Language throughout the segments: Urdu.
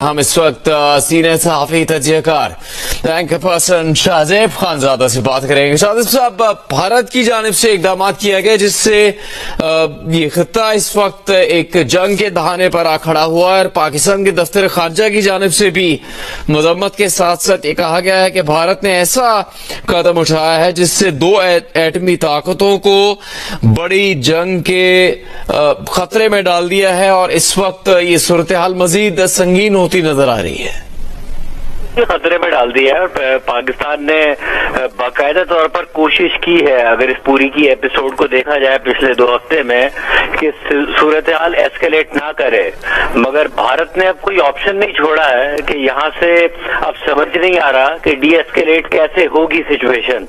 ہم اس وقت سینئر صحافی تجزیہ کار اینکر پرسن شاہزیب خانزادہ سے بات کریں گے۔ شاہزیب صاحب، بھارت کی جانب سے اقدامات کیا گئے جس سے یہ خطہ اس وقت ایک جنگ کے دہانے پر آ کھڑا ہوا ہے، اور پاکستان کے دفتر خارجہ کی جانب سے بھی مذمت کے ساتھ ساتھ یہ کہا گیا ہے کہ بھارت نے ایسا قدم اٹھایا ہے جس سے دو ایٹمی طاقتوں کو بڑی جنگ کے خطرے میں ڈال دیا ہے، اور اس وقت یہ صورتحال مزید سنگین ہوتی نظر آ رہی ہے۔ خطرے میں ڈال دیا ہے، اور پاکستان نے باقاعدہ طور پر کوشش کی ہے، اگر اس پوری کی ایپیسوڈ کو دیکھا جائے پچھلے 2 ہفتے میں، کہ صورتحال ایسکیلیٹ نہ کرے، مگر بھارت نے اب کوئی آپشن نہیں چھوڑا ہے کہ یہاں سے اب سمجھ نہیں آ رہا کہ ڈی ایسکیلیٹ کیسے ہوگی سچویشن۔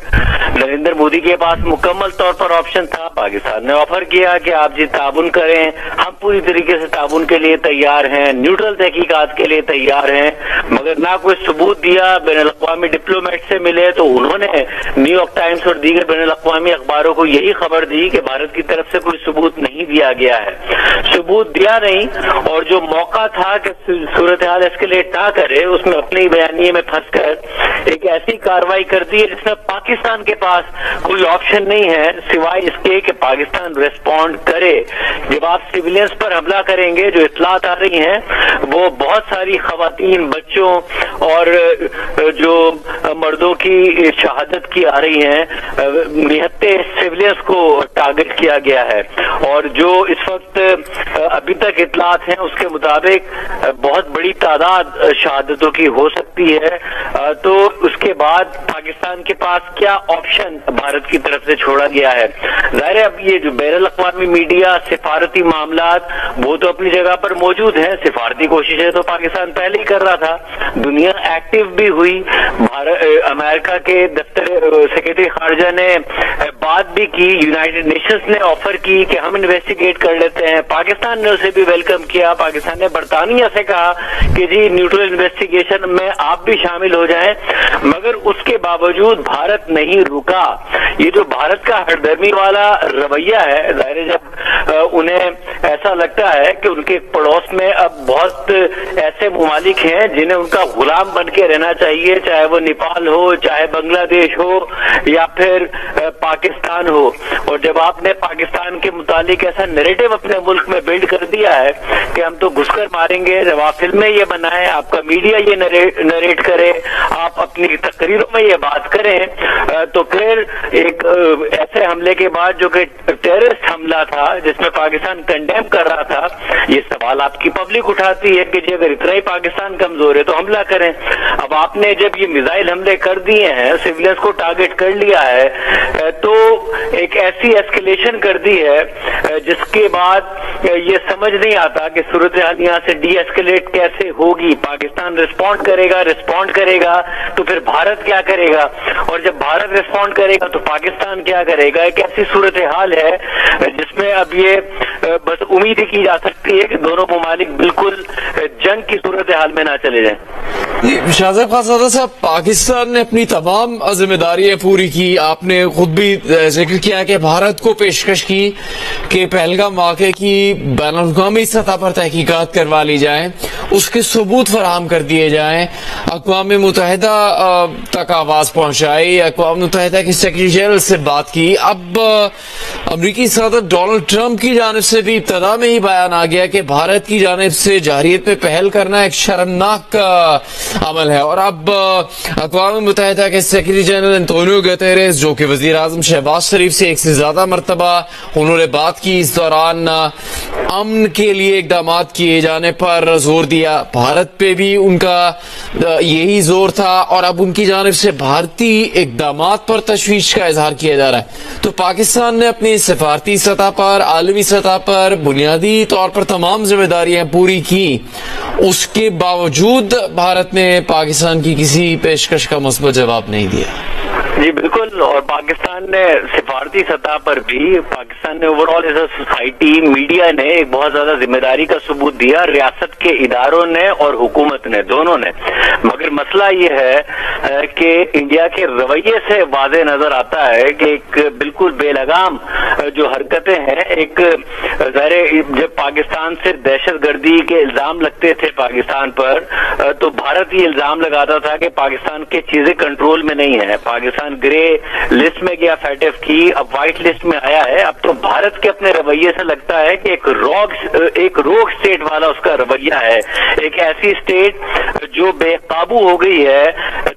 نریندر مودی کے پاس مکمل طور پر آپشن تھا، پاکستان نے آفر کیا کہ آپ تعاون کریں، ہم پوری طریقے سے تعاون کے لیے تیار ہیں، نیوٹرل تحقیقات کے لیے تیار ہیں، مگر نہ کوئی ثبوت دیا۔ بین الاقوامی ڈپلومیٹ سے ملے تو انہوں نے نیو یارک ٹائمز اور دیگر بین الاقوامی اخباروں کو یہی خبر دی کہ بھارت کی طرف سے کوئی ثبوت نہیں دیا گیا ہے، ثبوت دیا نہیں، اور جو موقع تھا کہ صورتحال ایسکیلیٹ نہ کرے، اس میں اپنے بیانیے میں پھنس کر ایک ایسی کارروائی کر دی ہے جس میں پاکستان کے پاس کوئی آپشن نہیں ہے سوائے اس کے کہ پاکستان ریسپونڈ کرے۔ جب آپ سویلینز پر حملہ کریں گے، جو اطلاعات آ رہی ہیں وہ بہت ساری خواتین، بچوں اور جو مردوں کی شہادت کی آ رہی ہیں، نہتے سویلینز کو ٹارگٹ کیا گیا ہے، اور جو اس وقت ابھی تک اطلاعات ہیں اس کے مطابق بہت بڑی تعداد شہادتوں کی ہو سکتی ہے۔ تو اس کے بعد پاکستان کے پاس کیا آپشن بھارت کی طرف سے چھوڑا گیا ہے؟ ظاہر ہے اب یہ جو بین الاقوامی میڈیا، سفارتی معاملات، وہ تو اپنی جگہ پر موجود ہیں، سفارتی کوششیں تو پاکستان پہلے ہی کر رہا تھا، دنیا ایکٹیو بھی ہوئی، امریکہ کے دفتر سیکرٹری خارجہ نے بات بھی کی، یونائٹڈ نیشنز نے آفر کی کہ ہم انویسٹیگیٹ کر لیتے ہیں، پاکستان نے اسے بھی ویلکم کیا، پاکستان نے برطانیہ سے کہا کہ جی نیوٹرل انویسٹیگیشن میں آپ بھی شامل ہو جائیں، مگر اس کے باوجود بھارت نہیں رکا۔ یہ جو بھارت کا ہردرمی والا رویہ ہے، ظاہر جب انہیں ایسا لگتا ہے کہ ان کے پڑوس میں اب بہت ایسے ممالک ہیں جنہیں ان کا غلام بن کے رہنا چاہیے، چاہے وہ نیپال ہو، چاہے بنگلہ دیش ہو، یا پھر پاکستان ہو، اور جب آپ نے پاکستان کے متعلق ایسا نیریٹو اپنے ملک میں بلڈ کر دیا ہے کہ ہم تو گھس کر ماریں گے، جب آپ فلمیں یہ بنائیں، آپ کا میڈیا یہ نریٹ کرے، آپ اپنی تقریروں میں یہ بات کریں، تو پھر ایک ایسے حملے کے بعد جو کہ ٹیررسٹ حملہ تھا جس میں پاکستان کنڈیم کر رہا تھا، یہ سوال آپ کی پبلک اٹھاتی ہے کہ جی اگر اتنا ہی پاکستان کمزور ہے تو حملہ کریں۔ اب آپ نے جب یہ میزائل حملے کر دیے ہیں، سویلینز کو ٹارگٹ کر لیا ہے، تو ایک ایسی ایسکیلیشن کر دی ہے جس کے بعد یہ سمجھ نہیں آتا کہ صورتحال یہاں سے ڈی ایسکیلیٹ کیسے ہوگی۔ پاکستان ریسپونڈ کرے گا تو پھر بھارت کیا کرے گا، اور جب بھارت ریسپونڈ کرے گا تو پاکستان کیا کرے گا۔ ایک ایسی صورتحال ہے جس میں اب یہ بس امید ہی کی جا سکتی ہے کہ دونوں ممالک بالکل جنگ کی صورتحال میں نہ چلے جائیں۔ شاہزیب خانزادہ صاحب، پاکستان نے اپنی تمام ذمہ داریاں پوری کی، آپ نے خود بھی ذکر کیا کہ بھارت کو پیشکش کی کہ پہلگام واقعے کی بین الاقوامی سطح پر تحقیقات کروا لی جائیں، اس کے ثبوت فراہم کر دیے جائیں، اقوام متحدہ تک آواز پہنچائی، اقوام متحدہ کے سیکرٹری جنرل سے بات کی۔ اب امریکی صدر ڈونلڈ ٹرمپ کی جانب سے بھی ابتدا میں ہی بیان آ گیا کہ بھارت کی جانب سے جارحیت میں پہل کرنا ایک شرمناک عمل ہے، اور اب اقوام متحدہ کے سیکرٹری جنرل انطونیو گوتیریس، جو کہ وزیر اعظم شہباز شریف سے ایک سے زیادہ مرتبہ انہوں نے بات کی، اس دوران امن کے لیے اقدامات کیے جانے پر زور دیا، بھارت پہ بھی ان کا یہی زور تھا، اور اب ان کی جانب سے بھارتی اقدامات پر تشویش کا اظہار کیا جا رہا ہے۔ تو پاکستان نے اپنی سفارتی سطح پر، عالمی سطح پر بنیادی طور پر تمام ذمہ داریاں پوری کی، اس کے باوجود بھارت نے پاکستان کی کسی پیشکش کا مثبت جواب نہیں دیا۔ جی بالکل، اور پاکستان نے سفارتی سطح پر بھی، پاکستان نے over all as a society, media نے ایک بہت زیادہ ذمہ داری کا ثبوت دیا، ریاست کے اداروں نے اور حکومت نے، دونوں نے، مگر مگر مسئلہ یہ ہے کہ انڈیا کے رویے سے واضح نظر آتا ہے کہ ایک بالکل بے لگام جو حرکتیں ہیں، ایک ظاہر جب پاکستان سے دہشت گردی کے الزام لگتے تھے پاکستان پر تو بھارت یہ الزام لگاتا تھا کہ پاکستان کی چیزیں کنٹرول میں نہیں ہے، پاکستان گرے لسٹ میں گیا فیٹف کی، اب وائٹ لسٹ میں آیا ہے۔ اب تو بھارت کے اپنے رویے سے لگتا ہے کہ ایک روگ سٹیٹ والا اس کا رویہ ہے، ایک ایسی سٹیٹ جو بے قابو ہو گئی ہے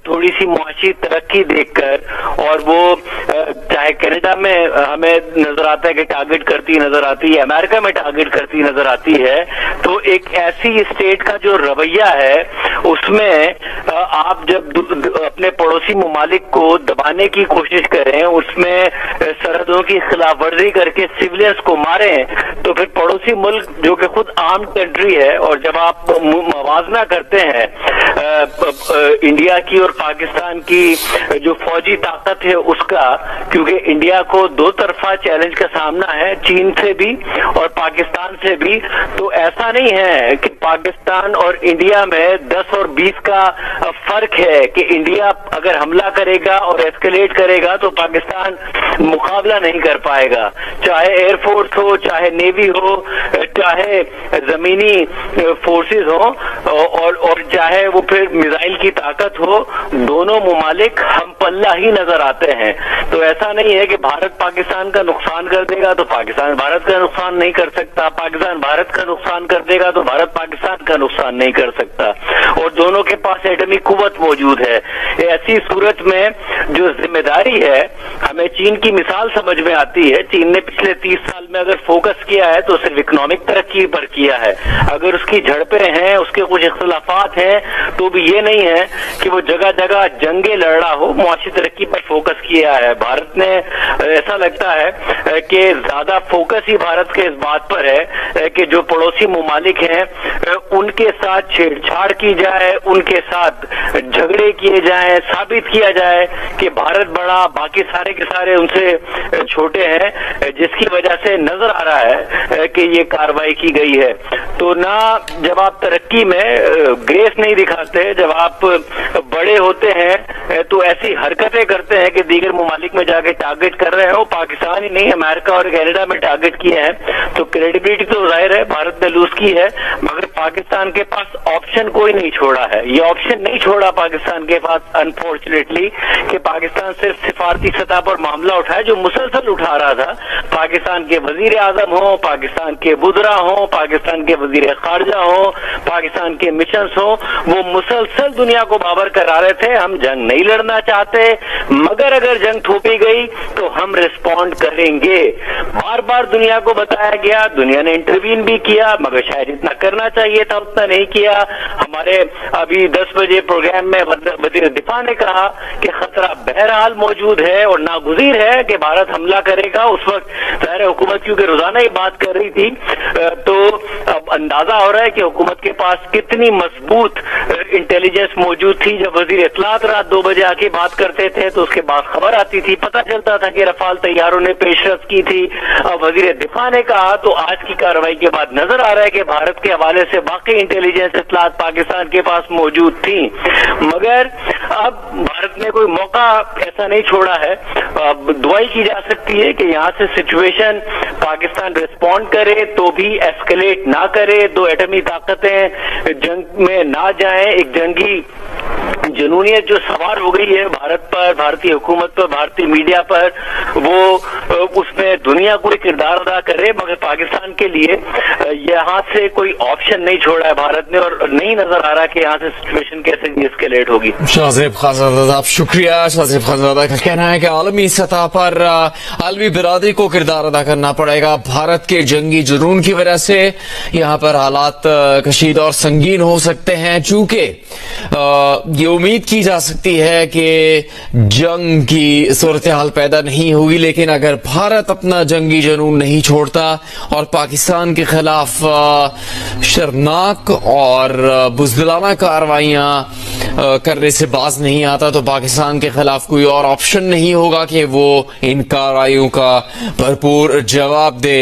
تھوڑی سی معاشی ترقی دیکھ کر، اور وہ چاہے کینیڈا میں ہمیں نظر آتا ہے کہ ٹارگٹ کرتی نظر آتی ہے، امریکہ میں ٹارگٹ کرتی نظر آتی ہے، تو ایک ایسی اسٹیٹ کا جو رویہ ہے اس میں آپ جب اپنے پڑوسی ممالک کو دبانے کی کوشش کریں، اس میں سرحدوں کی خلاف ورزی کر کے سویلینز کو ماریں، تو پھر پڑوسی ملک جو کہ خود آرمڈ کنٹری ہے، اور جب آپ موازنہ کرتے ہیں انڈیا کی اور پاکستان کی جو فوجی طاقت ہے اس کا، کیونکہ انڈیا کو دو طرفہ چیلنج کا سامنا ہے، چین سے بھی اور پاکستان سے بھی، تو ایسا نہیں ہے کہ پاکستان اور انڈیا میں 10 اور 20 کا فرق ہے کہ انڈیا اگر حملہ کرے گا اور ایسکیلیٹ کرے گا تو پاکستان مقابلہ نہیں کر پائے گا، چاہے ایئر فورس ہو، چاہے نیوی ہو، چاہے زمینی فورسز ہوں، اور چاہے وہ پھر میزائل کی طاقت ہو، دونوں ممالک ہم پلہ ہی نظر آتے ہیں۔ تو ایسا نہیں ہے کہ بھارت پاکستان کا نقصان کر دے گا تو پاکستان بھارت کا نقصان نہیں کر سکتا، پاکستان بھارت کا نقصان کر دے گا تو بھارت پاکستان کا نقصان نہیں کر سکتا، اور دونوں کے پاس ایٹمی قوت موجود ہے۔ ایسی صورت میں جو ذمہ داری ہے، ہمیں چین کی مثال سمجھ میں آتی ہے۔ چین نے پچھلے 30 سال میں اگر فوکس کیا ہے تو صرف اکنامک ترقی پر کیا ہے، اگر اس کی جھڑپیں ہیں، اس کے کچھ اختلافات ہیں، تو بھی یہ نہیں ہے کہ وہ جگہ جگہ جنگیں لڑ رہا ہو، معاشی ترقی پر فوکس کیا ہے۔ بھارت نے ایسا لگتا ہے کہ زیادہ فوکس ہی بھارت کے اس بات پر ہے کہ جو پڑوسی ممالک ہیں ان کے ساتھ چھیڑ چھاڑ کی جائے، ان کے ساتھ جھگڑے کیے جائیں، ثابت کیا جائے کہ بھارت بڑا، باقی سارے کے سارے ان سے چھوٹے ہیں، جس کی وجہ سے نظر آ رہا ہے کہ یہ کارروائی کی گئی ہے۔ تو نہ جب آپ ترقی میں گریس نہیں دکھاتے، جب آپ بڑے ہوتے ہیں تو ایسی حرکتیں کرتے ہیں کہ دیگر ممالک میں جا کے ٹارگٹ کر رہے ہو، پاکستان ہی نہیں امریکہ اور کینیڈا میں ٹارگٹ کیے ہیں، تو کریڈیبلٹی تو ظاہر ہے بھارت نے لوز کی ہے، مگر پاکستان کے پاس آپشن کوئی نہیں چھوڑا ہے۔ یہ آپشن نہیں چھوڑا پاکستان کے پاس انفارچونیٹلی کہ پاکستان صرف سفارتی سطح پر معاملہ اٹھائے، جو مسلسل اٹھا رہا تھا، پاکستان کے وزیر اعظم ہوں، پاکستان کے وزراء ہوں، پاکستان کے وزیر خارجہ ہوں، پاکستان کے مشنز ہوں، وہ مسلسل دنیا کو باور کرا رہے تھے ہم جنگ نہیں لڑنا چاہتے، مگر اگر جنگ تھوپی گئی تو ہم ریسپونڈ کریں گے۔ بار بار دنیا کو بتایا گیا، دنیا نے انٹروین بھی کیا، مگر شاید اتنا کرنا چاہیے تھا اتنا نہیں کیا۔ ہمارے ابھی 10 بجے پروگرام میں وزیر دفاع نے کہا کہ خطرہ بہرحال موجود ہے اور ناگزیر ہے کہ بھارت حملہ کرے گا۔ اس وقت ظاہر حکومت کیونکہ روزانہ ہی بات کر رہی تھی تو اب اندازہ ہو رہا ہے کہ حکومت کے پاس کتنی مضبوط انٹیلیجنس موجود تھی۔ جب وزیر اطلاعات رات 2 بجے آ کے بات کرتے تھے تو اس کے بعد خبر آتی تھی، پتہ چلتا تھا کہ رفال طیاروں نے پیش رفت کی تھی۔ اب وزیر دفاع نے کہا تو آج کی کارروائی کے بعد نظر آ رہا ہے کہ بھارت کے حوالے سے باقی انٹیلیجنس اطلاعات پاکستان کے پاس موجود تھیں، مگر اب بھارت نے کوئی موقع ایسا نہیں چھوڑا ہے۔ اب دعائی کی جا سکتی ہے کہ یہاں سے سچویشن پاکستان ریسپونڈ کرے تو بھی ایسکلیٹ نہ کرے، دو ایٹمی طاقتیں جنگ میں نہ جائیں، ایک جنگی جنونیت جو سوار ہو گئی ہے بھارت پر، بھارتی حکومت پر، بھارتی میڈیا پر، وہ اس میں دنیا کوئی کردار ادا کرے، مگر پاکستان کے لیے یہاں سے کوئی آپشن نہیں چھوڑا ہے بھارت نے، اور نہیں نظر آ رہا کہ یہاں سے سچویشن کیسے ایسکیلیٹ ہوگی۔ شاہزیب خانزادہ آپ شکریہ۔ شاہزیب خانزادہ کا کہنا ہے کہ عالمی سطح پر عالمی برادری کو کردار ادا کرنا پڑے گا، بھارت کے جنگی جنون کی وجہ سے یہاں پر حالات کشید اور سنگین ہو سکتے ہیں، چونکہ یہ امید کی جا سکتی ہے کہ جنگ کی صورتحال پیدا نہیں ہوگی، لیکن اگر بھارت اپنا جنگی جنون نہیں چھوڑتا اور پاکستان کے خلاف شرمناک اور بزدلانہ کارروائیاں کرنے سے باز نہیں آتا تو پاکستان کے خلاف کوئی اور آپشن نہیں ہوگا کہ وہ ان کارروائیوں کا بھرپور جواب دے۔